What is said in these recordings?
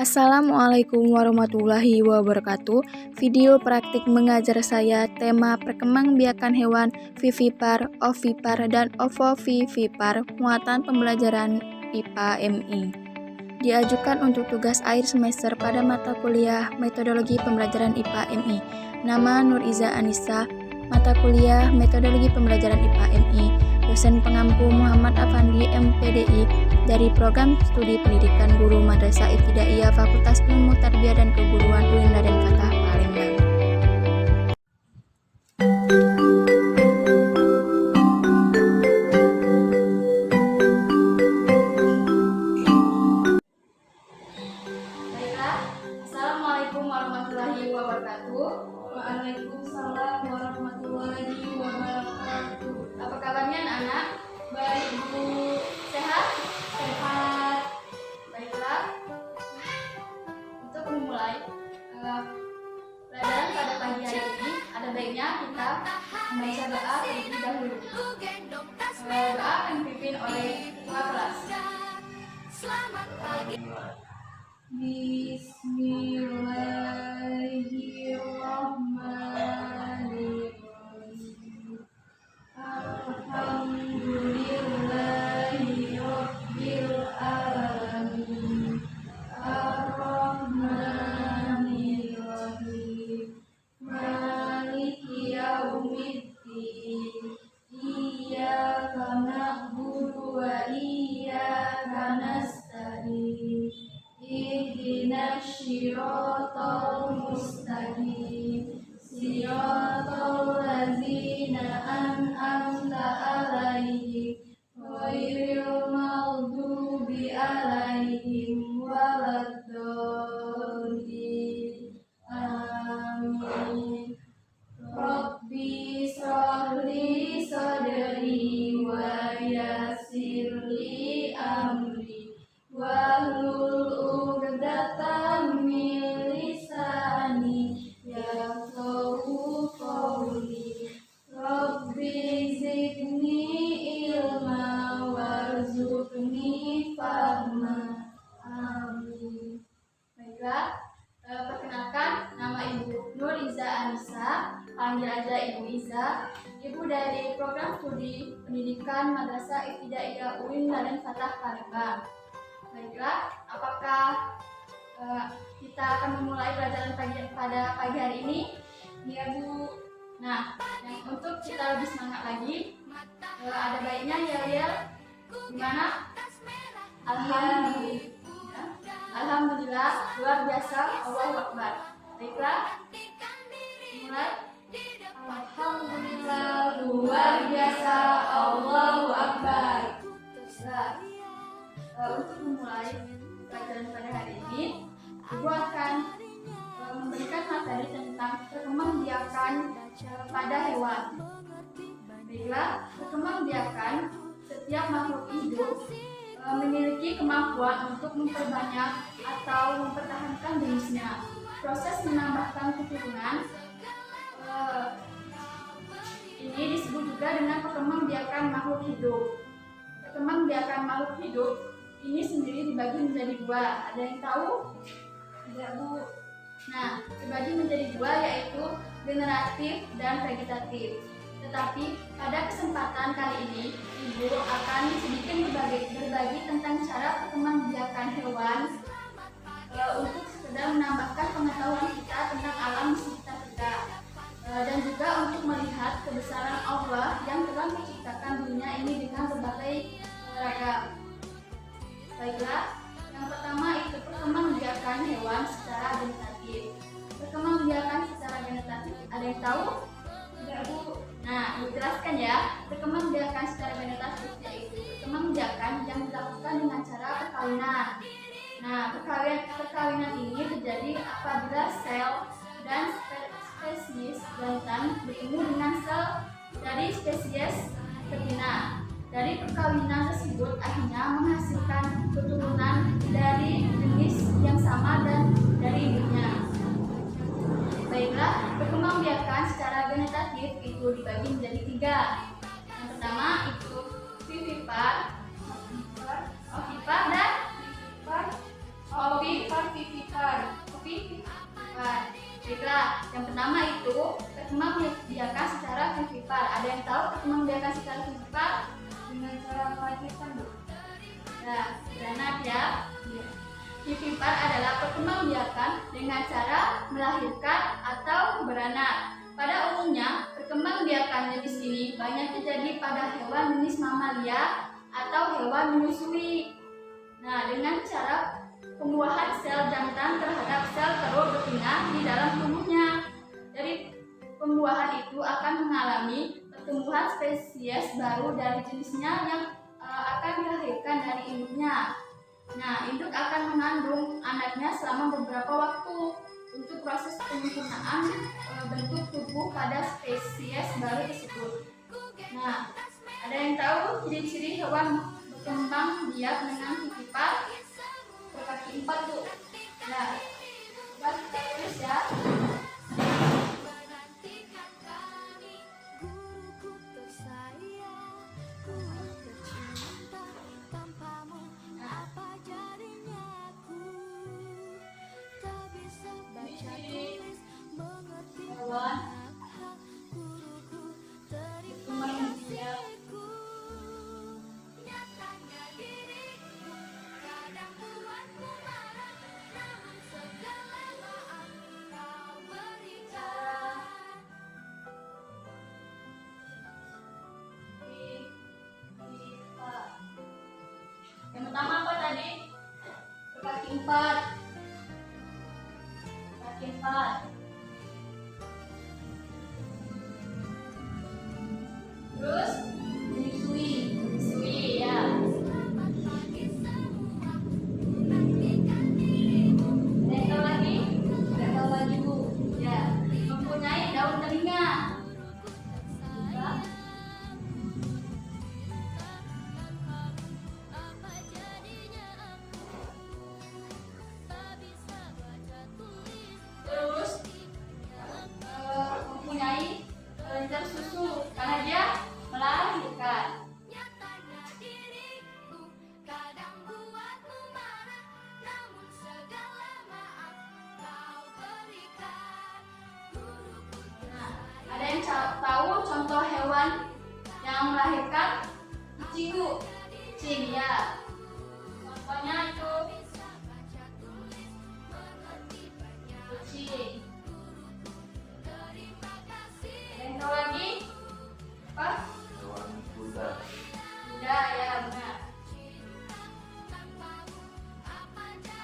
Assalamualaikum warahmatullahi wabarakatuh. Video praktik mengajar saya tema perkembangbiakan hewan vivipar, ovipar, dan ovovivipar muatan pembelajaran IPA MI. Diajukan untuk tugas akhir semester pada mata kuliah Metodologi Pembelajaran IPA MI. Nama Nuriza Anissa, mata kuliah Metodologi Pembelajaran IPA MI. Dosen pengampu Muhammad Afandi MPDI dari Program Studi Pendidikan Guru Madrasah Ibtidaiyah Fakultas Ilmu Tarbiyah dan Keguruan UIN Raden Fatah Palembang. Baiklah, Assalamualaikum warahmatullahi wabarakatuh. Waalaikumsalam warahmatullahi wabarakatuh. Apa kabarnya anak-anak? Baik, Bu. Sehat? Sehat. Baiklah, untuk memulai pelajaran pada pagi hari ini, ada baiknya kita membaca doa terlebih dahulu. Doa akan dipimpin oleh ketua kelas. Bismillahirrahmanirrahim. Alhamdulillahi rabbil alamin. Ar-Rahmanir-Rahim. Maliki yaumiddin. Iyyaka na'budu wa iyyaka nasta'in. Ihdinas siratal mustaqim. Siratal ladzina an'amta 'alaihim ghairil maghdubi 'alaihim waladdallin. Amin. Rabbi shrah li sadri wa yassirli amri wahlul 'uqdatam min lisani yafqahu qawli. Rabbi zidni ilma warzuqni fahma. Amin. Baiklah, perkenalkan, nama Ibu Nuriza Anissa, panggil aja Ibu Iza. Ibu dari Program Studi Pendidikan Madrasah Ibtidaiyah UIN Raden Fatah Palembang. Baiklah, apakah kita akan memulai pelajaran pada pagi hari ini? Ya Bu. Nah, untuk kita lebih semangat lagi, ada baiknya ya gimana? Alhamdulillah. Alhamdulillah, luar biasa, Allahu Akbar. Baiklah, mulai. Alhamdulillah, luar biasa, Allahu Akbar. Untuk memulai pelajaran pada hari ini, Ibu akan memberikan materi tentang perkembangbiakan pada hewan. Baiklah, perkembangbiakan setiap makhluk hidup memiliki kemampuan untuk memperbanyak atau mempertahankan jenisnya. Proses menambahkan keturunan ini disebut juga dengan perkembangbiakan makhluk hidup. Perkembangbiakan makhluk hidup ini sendiri dibagi menjadi dua. Ada yang tahu? Tidak Bu. Nah, dibagi menjadi dua, yaitu generatif dan vegetatif. Tetapi pada kesempatan kali ini, Ibu akan sedikit berbagi tentang cara perkembangbiakan hewan untuk sekedar menambahkan pengetahuan kita tentang alam sekitar kita, dan juga untuk melihat kebesaran Allah yang telah menciptakan dunia ini dengan berbagai ragam. Baiklah, yang pertama itu perkembangbiakan hewan secara genetatif. Perkembangbiakan secara genetatif, ada yang tahu? Tidak Bu. Nah, Ibu jelaskan ya. Perkembangbiakan secara genetatif yaitu perkembangbiakan yang dilakukan dengan cara perkawinan. Nah, perkawinan ini terjadi apabila sel dan spesies jantan bertemu dengan sel dari spesies betina. Dari perkawinan tersebut akhirnya menghasilkan keturunan dari jenis yang sama dan dari induknya. Baiklah, perkembangbiakan secara genetatif itu dibagi menjadi tiga. Yang pertama itu vivipar, ovipar, dan ovipar. ovipar. Baiklah, yang pertama itu perkembangbiakan secara vivipar. Ada yang tahu perkembangbiakan secara vivipar? Dengan cara melahirkan, Bu. Nah, beranak ya. Vivipar adalah perkembangbiakan dengan cara melahirkan atau beranak. Pada umumnya, perkembangbiakan jenis ini banyak terjadi pada hewan jenis mamalia atau hewan menyusui. Nah, dengan cara pembuahan sel jantan terhadap sel telur betina di dalam tubuhnya. Dari pembuahan itu akan mengalami pertumbuhan spesies baru dari jenisnya yang akan dilahirkan dari induknya. Nah, induk akan mengandung anaknya selama beberapa waktu untuk proses penyempurnaan bentuk tubuh pada spesies baru tersebut. Nah, ada yang tahu ciri-ciri hewan berkembang biak dengan vivipar? Berkaki 4, Bu. Nah, coba kita tulis ya. Hewan berkembang biak. Yang pertama apa tadi? Berkaki 4. Berkaki 4. Terus menyusui ya. Ada yang tahu lagi, Bu? Ya, mempunyai daun telinga. Terus mempunyai kelenjar susu karena dia melahirkan. Nah, ada yang tahu contoh hewan yang melahirkan? Kucing, Bu. Kucing ya. Contohnya itu kucing. Ada yang tahu lagi? Apa? Hewan kuda. Kuda ya, benar.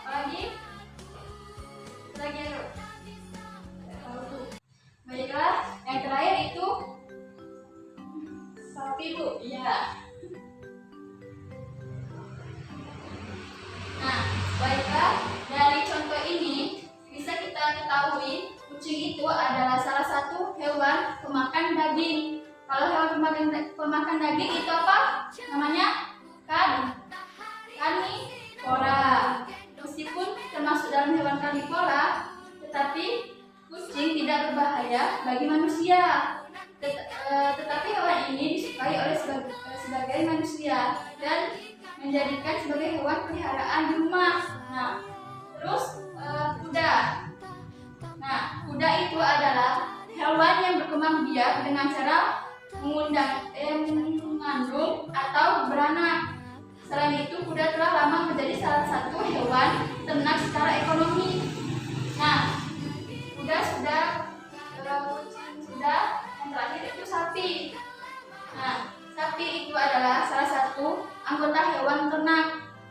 Apa lagi? Apa lagi, yuk? Tidak tahu tuh. Baiklah, yang terakhir itu sapi, Bu. Iya. Nah, baiklah, dari contoh ini bisa kita ketahui kucing itu adalah salah satu hewan pemakan daging. Kalau hewan pemakan daging itu apa? Namanya karnivora. Meskipun termasuk dalam hewan karnivora, tetapi kucing tidak berbahaya bagi manusia. Tetapi hewan ini disukai oleh sebagian manusia dan menjadikan sebagai hewan peliharaan di rumah. Nah, terus kuda. Nah, kuda itu adalah hewan yang berkembang biak dengan cara mengandung atau beranak. Selain itu, kuda telah lama menjadi salah satu hewan ternak secara ekonomi. Nah, kuda sudah, yang terakhir itu sapi. Nah, sapi itu adalah salah satu anggota hewan ternak.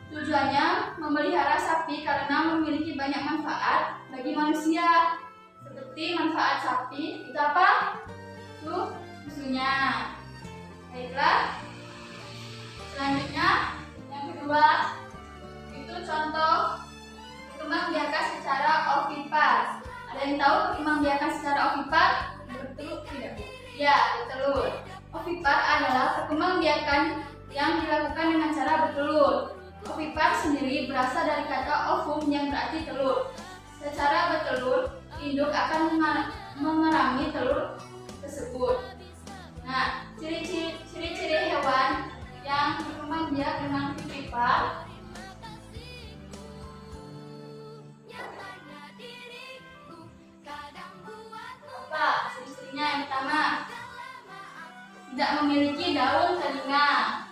Tujuannya memelihara sapi karena memiliki banyak manfaat bagi manusia. Seperti manfaat sapi itu apa? Susunya. Baiklah. Selanjutnya yang kedua itu contoh perkembangbiakan secara ovipar. Ada yang tahu perkembangbiakan secara ovipar? Bertelur tidak? Ya, bertelur. Ovipar adalah perkembangbiakan yang dilakukan dengan cara bertelur. Ovipar sendiri berasal dari kata ovum yang berarti telur. Secara bertelur, induk akan mengerami telur tersebut. Nah, ciri-ciri hewan yang berkembang biak dengan vivipar tidak memiliki daun telinga.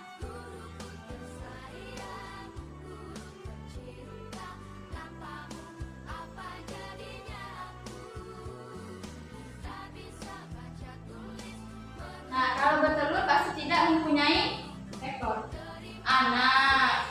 Nah, kalau bertelur pasti tidak mempunyai ekor. Anak.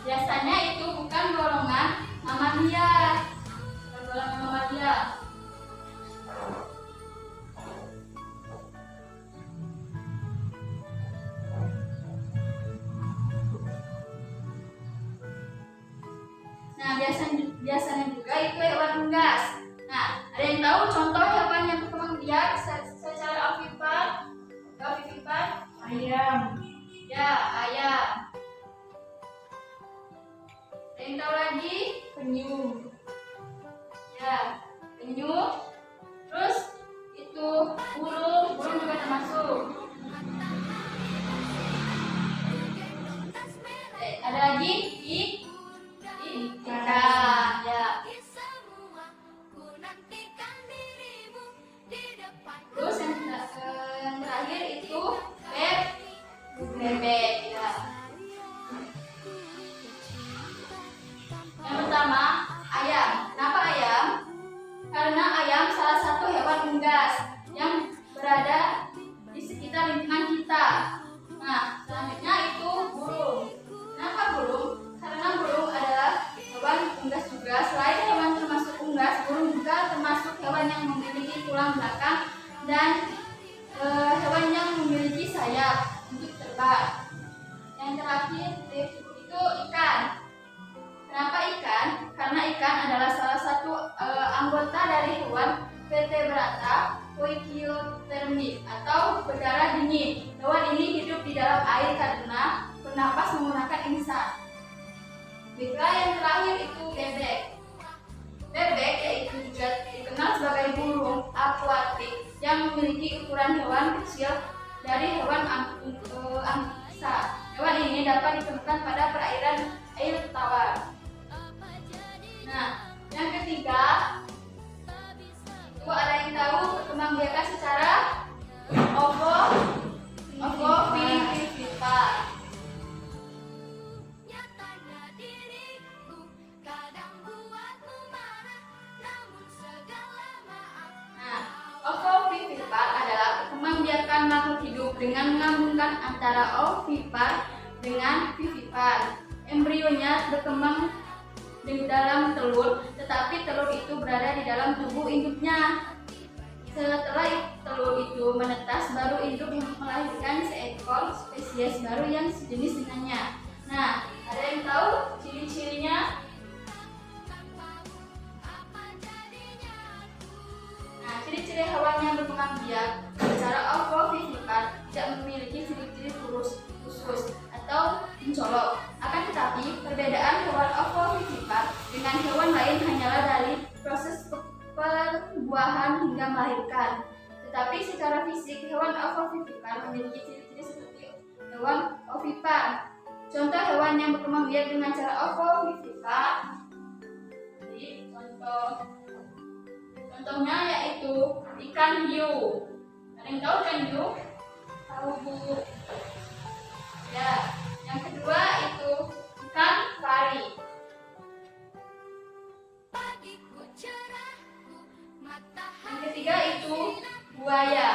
Biasanya itu bukan golongan mamalia. Bukan golongan mamalia. Nah, biasanya juga itu hewan unggas. Nah, ada yang tahu contoh hewan yang berkembang biak secara ovipar? Ayam. Ya, ayam. Ada yang tahu lagi? Penyu. Ya, penyu. Terus itu burung juga termasuk. Ada lagi ikan. Ya. Terus yang terakhir itu bebek. Ya. Yang pertama, ayam. Kenapa ayam? Karena ayam salah satu hewan unggas yang berada di sekitar lingkungan kita. Nah, selanjutnya itu burung. Kenapa burung? Karena burung adalah hewan unggas juga. Selain hewan termasuk unggas, burung juga termasuk hewan yang memiliki tulang belakang dan hewan yang memiliki sayap untuk terbang. Yang terakhir itu ikan. Kenapa ikan? Karena ikan adalah salah satu anggota dari hewan vertebrata poikilothermik atau berdarah dingin. Hewan ini hidup di dalam air karena bernapas menggunakan insang. Baiklah, yang terakhir itu bebek. Bebek yaitu juga dikenal sebagai burung akuatik yang memiliki ukuran hewan kecil dari hewan angsa. Hewan ini dapat ditemukan pada perairan air tawar. Nah, yang ketiga itu ada yang tahu perkembangbiakan secara ovovivipar. Nah, ovovivipar adalah perkembangbiakan makhluk hidup dengan menggabungkan antara ovipar dengan vivipar. Embrionya berkembang di dalam telur, tetapi telur itu berada di dalam tubuh induknya. Setelah telur itu menetas, baru induk yang melahirkan seekor spesies baru yang sejenis dengannya. Nah, ada yang tahu ciri-cirinya? Nah, ciri-ciri hewan yang berkembang biak secara ovovivipar tidak memiliki ciri-ciri khusus atau mencolok. Akan tetapi, perbedaan hewan ovovivipar dengan hewan lain hanyalah dari proses perbuahan hingga melahirkan. Tetapi secara fisik, hewan ovovivipar memiliki ciri-ciri seperti hewan ovipar. Contoh hewan yang berkembang biak dengan cara ovovivipar. Jadi, contohnya yaitu ikan hiu. Ada yang tahu ikan hiu? Tahu, Bu? Ya. Yang kedua itu ikan pari. Yang ketiga itu buaya.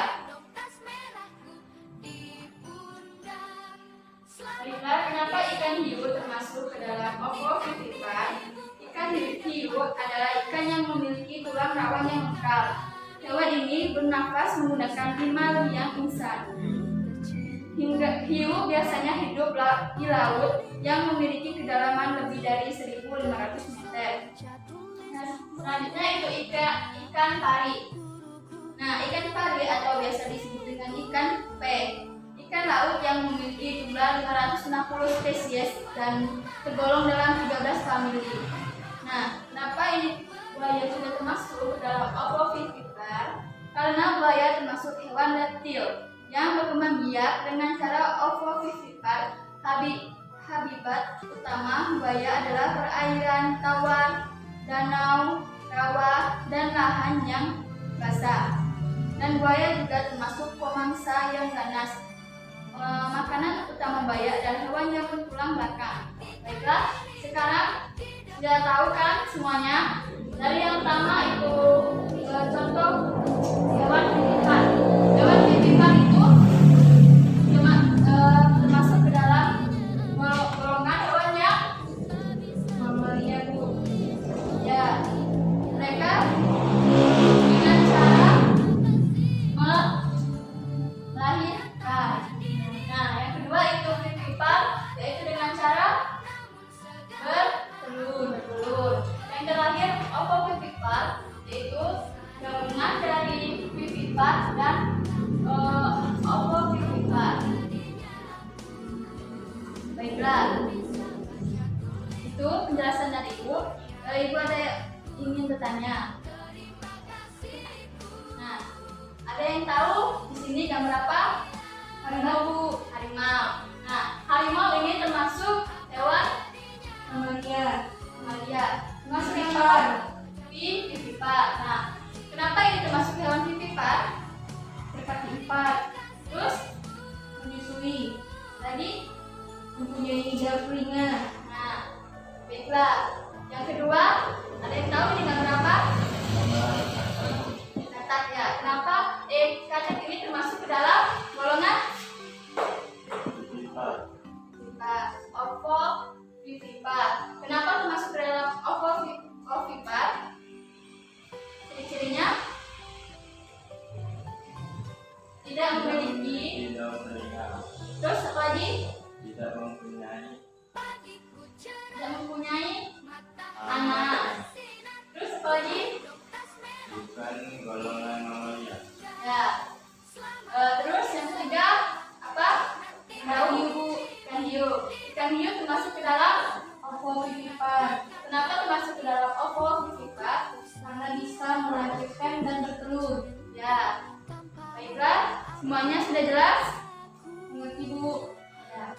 Baiklah, kenapa ikan hiu termasuk ke dalam ovovivipar? Ikan hiu adalah ikan yang memiliki tulang rawan yang lengkap. Hewan ini bernafas menggunakan 5 liang insang. Hiu biasanya hidup di laut yang memiliki kedalaman lebih dari 1.500 meter. Nah, selanjutnya itu ikan pari. Nah, ikan pari atau biasa disebut dengan ikan pe, ikan laut yang memiliki jumlah 560 spesies dan tergolong dalam 13 famili. Nah, kenapa ini buaya juga termasuk dalam ovovivipar? Karena buaya termasuk hewan reptil. yang berkembang biak dengan cara ovovivipar. Habitat utama buaya adalah perairan, tawar, danau, rawa, dan lahan yang basah. Dan buaya juga termasuk pemangsa yang ganas. Makanan utama buaya adalah hewan yang bertulang belakang. Baiklah, sekarang sudah tahu kan semuanya? Dari yang pertama itu contoh hewan vivipar. Hewan vivipar itu termasuk ke dalam golongan hewan yang mamalia, Bu. Ya, mereka dengan cara melahirkan. Nah, yang kedua itu vivipar, yaitu dengan cara bertelur. Yang terakhir ovovivipar, yaitu gabungan dari vivipar dan ovovivipar. Baiklah, itu penjelasan dari Ibu. Ibu ada yang ingin bertanya? Nah, ada yang tahu di sini gambar apa? Harimau, Bu. Harimau. Nah, harimau ini termasuk hewan mamalia. Termasuk hewan vivipar. Nah, kenapa ini termasuk hewan vivipar? Berkaki 4. Terus menyusui. Tadi mempunyai 3 telinga. Nah, baiklah. Yang kedua, ada yang tahu ini gambar apa? Katak, ya. Kenapa? Katak ini termasuk ke dalam golongan ovovivipar. Kenapa termasuk ke dalam ovovivipar? Ciri-cirinya tidak memiliki. Terus apa lagi? Tidak mempunyai anak. Terus apa lagi? bukan golongan mamalia. Ya. Terus yang ketiga apa? Ikan hiu. Ikan hiu termasuk ke dalam ovovivipar. Kenapa termasuk ke dalam ovovivipar? Karena bisa melahirkan dan bertelur. Ya. Baiklah, semuanya sudah jelas? Mengerti, Bu? Ya.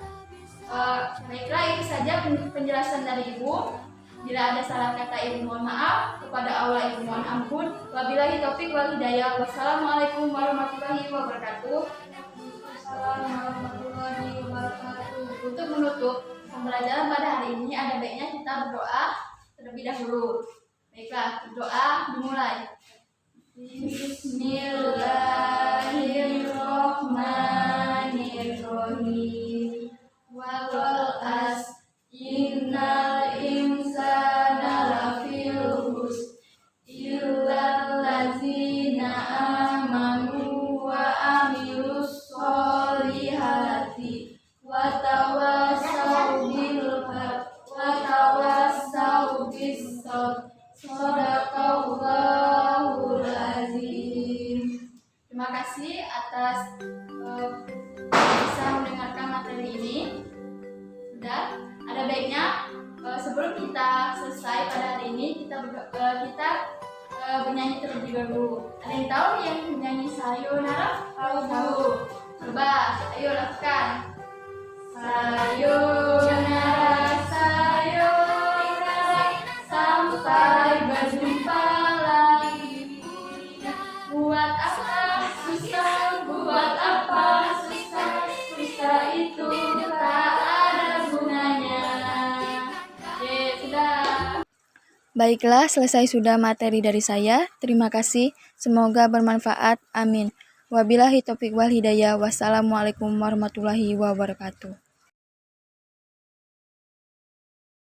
Baiklah, itu saja penjelasan dari Ibu. Bila ada salah kata Ibu mohon maaf, kepada Allah Ibu mohon ampun. Wabillahi taufik wal hidayah. Wassalamualaikum warahmatullahi wabarakatuh. Untuk menutup pembelajaran pada hari ini, ada baiknya kita berdoa terlebih dahulu. Baiklah, berdoa dimulai. Bismillahirrahmanirrahim. Wal as innal insana lafil khusr illal ladzina amanu wa amilus sholihati wa tawassaw bil haqq wa tawassaw bis sabr. Shadaqallahul azim. Terima kasih atas bisa mendengarkan materi ini. Sudah, ada baiknya sebelum kita selesai pada hari ini kita bernyanyi terlebih dahulu. Ada yang tahu yang menyanyi sayonara? Tahu. Coba, ayo lakukan. Sayonara, sayonara, sampai berjumpa lagi. Buat apa susah? Buat apa susah? Susah itu tak ada gunanya. Sudah. Baiklah, selesai sudah materi dari saya. Terima kasih. Semoga bermanfaat. Amin. Wabillahi taufiq wal hidayah. Wassalamualaikum warahmatullahi wabarakatuh.